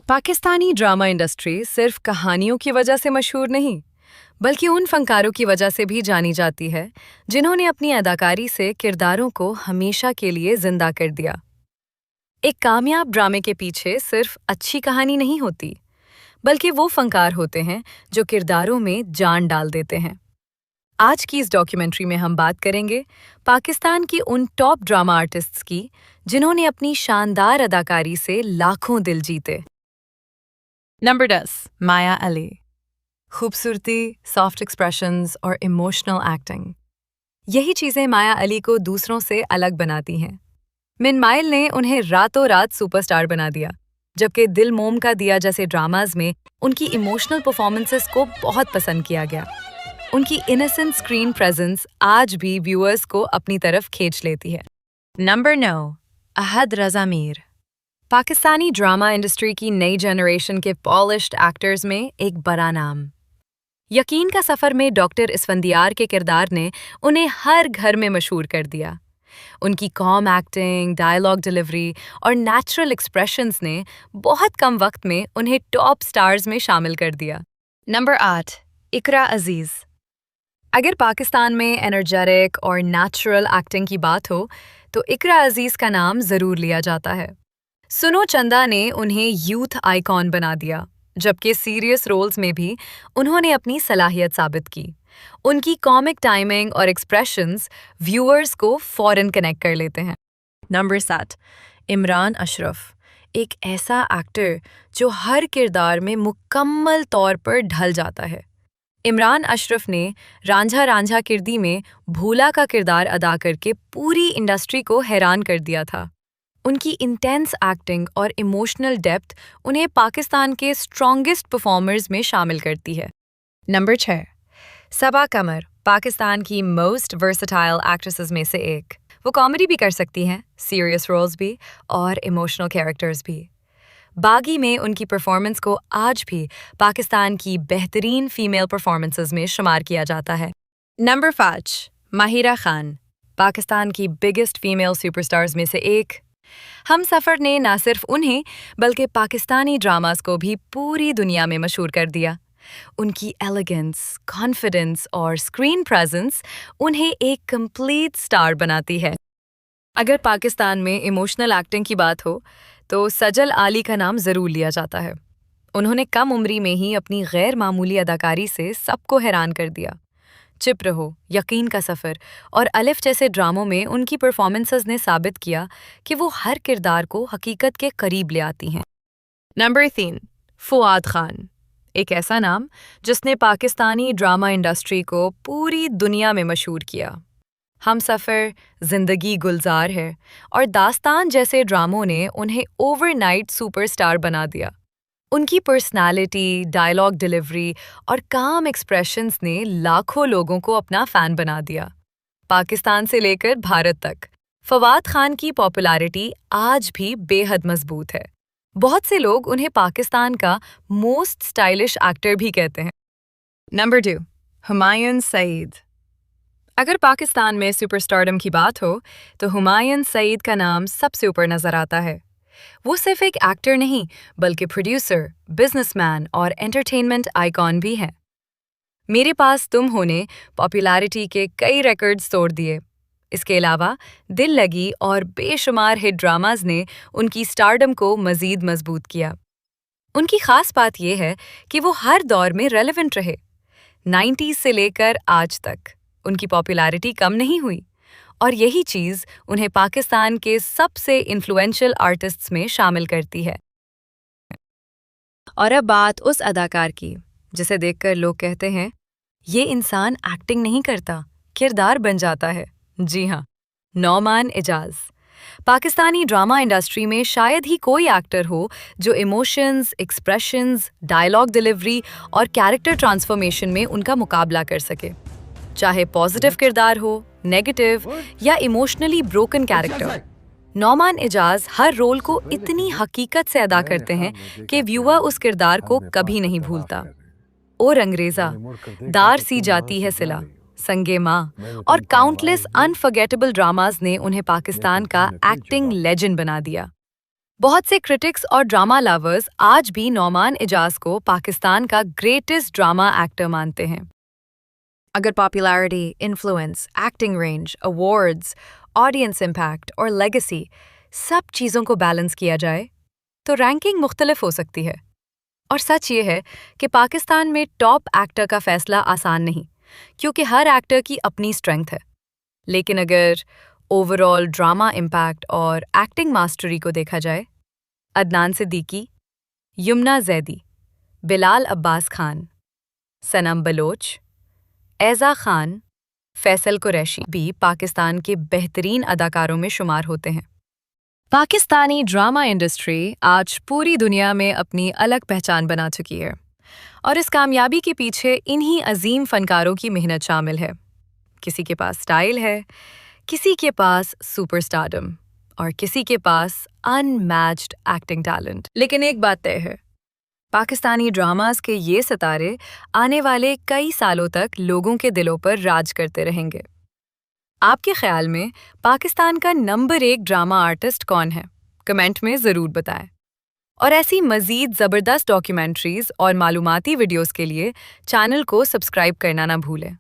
Pakistani drama industry सिर्फ कहानियों की वजह से मशहूर नहीं, बल्कि उन फनकारों की वजह से भी जानी जाती है जिन्होंने अपनी अदाकारी से किरदारों को हमेशा के लिए जिंदा कर दिया। एक कामयाब ड्रामे के पीछे सिर्फ अच्छी कहानी नहीं होती, बल्कि वो फनकार होते हैं जो किरदारों में जान डाल देते हैं। आज की इस डॉक्यूमेंट्री में हम बात करेंगे पाकिस्तान की उन टॉप ड्रामा आर्टिस्ट्स की जिन्होंने अपनी शानदार अदाकारी से लाखों दिल जीते। नंबर 10, माया अली। खूबसूरती, सॉफ्ट एक्सप्रेशंस और इमोशनल एक्टिंग, यही चीज़ें माया अली को दूसरों से अलग बनाती हैं। मिन-माइल ने उन्हें रातों रात सुपरस्टार बना दिया, जबकि दिल मोम का दिया जैसे ड्रामाज में उनकी इमोशनल परफॉर्मेंसेस को बहुत पसंद किया गया। उनकी इनोसेंट स्क्रीन प्रेजेंस आज भी व्यूअर्स को अपनी तरफ खींच लेती है। नंबर 9, अहद रज़ा मीर। पाकिस्तानी ड्रामा इंडस्ट्री की नई जनरेशन के पॉलिश्ड एक्टर्स में एक बड़ा नाम। यकीन का सफ़र में डॉक्टर इसफंदियार के किरदार ने उन्हें हर घर में मशहूर कर दिया। उनकी कॉम एक्टिंग, डायलॉग डिलीवरी और नेचुरल एक्सप्रेशंस ने बहुत कम वक्त में उन्हें टॉप स्टार्स में शामिल कर दिया। नंबर 8, इकरा अजीज़। अगर पाकिस्तान में एनर्जेटिक और नेचुरल एक्टिंग की बात हो तो इकरा अजीज़ का नाम ज़रूर लिया जाता है। सुनो चंदा ने उन्हें यूथ आइकॉन बना दिया, जबकि सीरियस रोल्स में भी उन्होंने अपनी सलाहियत साबित की। उनकी कॉमिक टाइमिंग और एक्सप्रेशंस व्यूअर्स को फौरन कनेक्ट कर लेते हैं। नंबर 7, इमरान अशरफ। एक ऐसा एक्टर जो हर किरदार में मुकम्मल तौर पर ढल जाता है। इमरान अशरफ ने रांझा रांझा किरदी में भूला का किरदार अदा करके पूरी इंडस्ट्री को हैरान कर दिया था। उनकी इंटेंस एक्टिंग और इमोशनल डेप्थ उन्हें पाकिस्तान के स्ट्रॉन्गेस्ट परफॉर्मर्स में शामिल करती है। नंबर 6, सबा कमर। पाकिस्तान की मोस्ट वर्सेटाइल एक्ट्रेसेस में से एक। वो कॉमेडी भी कर सकती हैं, सीरियस रोल्स भी और इमोशनल कैरेक्टर्स भी। बागी में उनकी परफॉर्मेंस को आज भी पाकिस्तान की बेहतरीन फीमेल परफॉर्मेंसेस में शुमार किया जाता है। नंबर 5, माहिरा खान। पाकिस्तान की बिगेस्ट फीमेल सुपरस्टार्स में से एक। हमसफ़र ने न सिर्फ उन्हें बल्कि पाकिस्तानी ड्रामास को भी पूरी दुनिया में मशहूर कर दिया। उनकी एलिगेंस, कॉन्फिडेंस और स्क्रीन प्रेजेंस उन्हें एक कंप्लीट स्टार बनाती है। अगर पाकिस्तान में इमोशनल एक्टिंग की बात हो तो सजल आली का नाम ज़रूर लिया जाता है। उन्होंने कम उम्री में ही अपनी गैर मामूली अदाकारी से सबको हैरान कर दिया। चिप रहो, यकीन का सफ़र और अलिफ जैसे ड्रामों में उनकी परफॉर्मेंसेस ने साबित किया कि वो हर किरदार को हकीकत के करीब ले आती हैं। नंबर 3, फुआद खान। एक ऐसा नाम जिसने पाकिस्तानी ड्रामा इंडस्ट्री को पूरी दुनिया में मशहूर किया। हमसफ़र, ज़िंदगी गुलजार है और दास्तान जैसे ड्रामों ने उन्हें ओवरनाइट सुपरस्टार बना दिया। उनकी पर्सनालिटी, डायलॉग डिलीवरी और काम एक्सप्रेशंस ने लाखों लोगों को अपना फ़ैन बना दिया। पाकिस्तान से लेकर भारत तक फवाद खान की पॉपुलैरिटी आज भी बेहद मजबूत है। बहुत से लोग उन्हें पाकिस्तान का मोस्ट स्टाइलिश एक्टर भी कहते हैं। नंबर 2, हुमायूं सईद। अगर पाकिस्तान में सुपरस्टारडम की बात हो तो हुमायूं सईद का नाम सबसे ऊपर नज़र आता है। वो सिर्फ एक एक्टर नहीं बल्कि प्रोड्यूसर, बिजनेसमैन और एंटरटेनमेंट आइकॉन भी हैं। मेरे पास तुम हो ने पॉपुलैरिटी के कई रिकॉर्ड्स तोड़ दिए। इसके अलावा दिल लगी और बेशुमार हिट ड्रामाज ने उनकी स्टारडम को मज़ीद मजबूत किया। उनकी ख़ास बात यह है कि वो हर दौर में रेलेवेंट रहे। 90s से लेकर आज तक उनकी पॉपुलैरिटी कम नहीं हुई और यही चीज़ उन्हें पाकिस्तान के सबसे इन्फ्लुएंशियल आर्टिस्ट्स में शामिल करती है। और अब बात उस अदाकार की जिसे देखकर लोग कहते हैं, ये इंसान एक्टिंग नहीं करता, किरदार बन जाता है। जी हाँ, नौमान एजाज। पाकिस्तानी ड्रामा इंडस्ट्री में शायद ही कोई एक्टर हो जो इमोशंस, एक्सप्रेशंस, डायलॉग डिलीवरी और कैरेक्टर ट्रांसफॉर्मेशन में उनका मुकाबला कर सके। चाहे पॉजिटिव किरदार हो, नेगेटिव या emotionally broken character, Nauman Ijaz हर रोल को इतनी हकीकत से अदा करते हैं कि व्यूअर उस किरदार को कभी नहीं भूलता। और अंग्रेज़ा, दार सी जाती है सिला, संगे माँ और काउंटलेस अनफॉरगेटेबल ड्रामाज ने उन्हें पाकिस्तान का एक्टिंग लेजेंड बना दिया। बहुत से क्रिटिक्स और ड्रामा लवर्स आज भी नौमान इजाज को पाकिस्तान का ग्रेटेस्ट ड्रामा एक्टर मानते हैं। अगर popularity, influence, acting range, awards, audience impact और लेगेसी सब चीज़ों को बैलेंस किया जाए तो रैंकिंग मुख्तलिफ हो सकती है। और सच ये है कि पाकिस्तान में टॉप एक्टर का फैसला आसान नहीं, क्योंकि हर एक्टर की अपनी स्ट्रेंथ है। लेकिन अगर ओवरऑल ड्रामा इम्पैक्ट और एक्टिंग मास्टरी को देखा जाए, अदनान सिद्दीकी, यमुना जैदी, बिलाल अब्बास खान, सनम बलोच, ऐज़ा खान, फैसल कुरैशी भी पाकिस्तान के बेहतरीन अदाकारों में शुमार होते हैं। पाकिस्तानी ड्रामा इंडस्ट्री आज पूरी दुनिया में अपनी अलग पहचान बना चुकी है और इस कामयाबी के पीछे इन्हीं अजीम फनकारों की मेहनत शामिल है। किसी के पास स्टाइल है, किसी के पास सुपरस्टारडम और किसी के पास अनमैच्ड एक्टिंग टैलेंट। लेकिन एक बात तय है, पाकिस्तानी ड्रामास के ये सितारे आने वाले कई सालों तक लोगों के दिलों पर राज करते रहेंगे। आपके ख्याल में पाकिस्तान का नंबर 1 ड्रामा आर्टिस्ट कौन है? कमेंट में ज़रूर बताएं। और ऐसी मज़ीद ज़बरदस्त डॉक्यूमेंट्रीज़ और मालूमाती वीडियोज़ के लिए चैनल को सब्सक्राइब करना ना भूलें।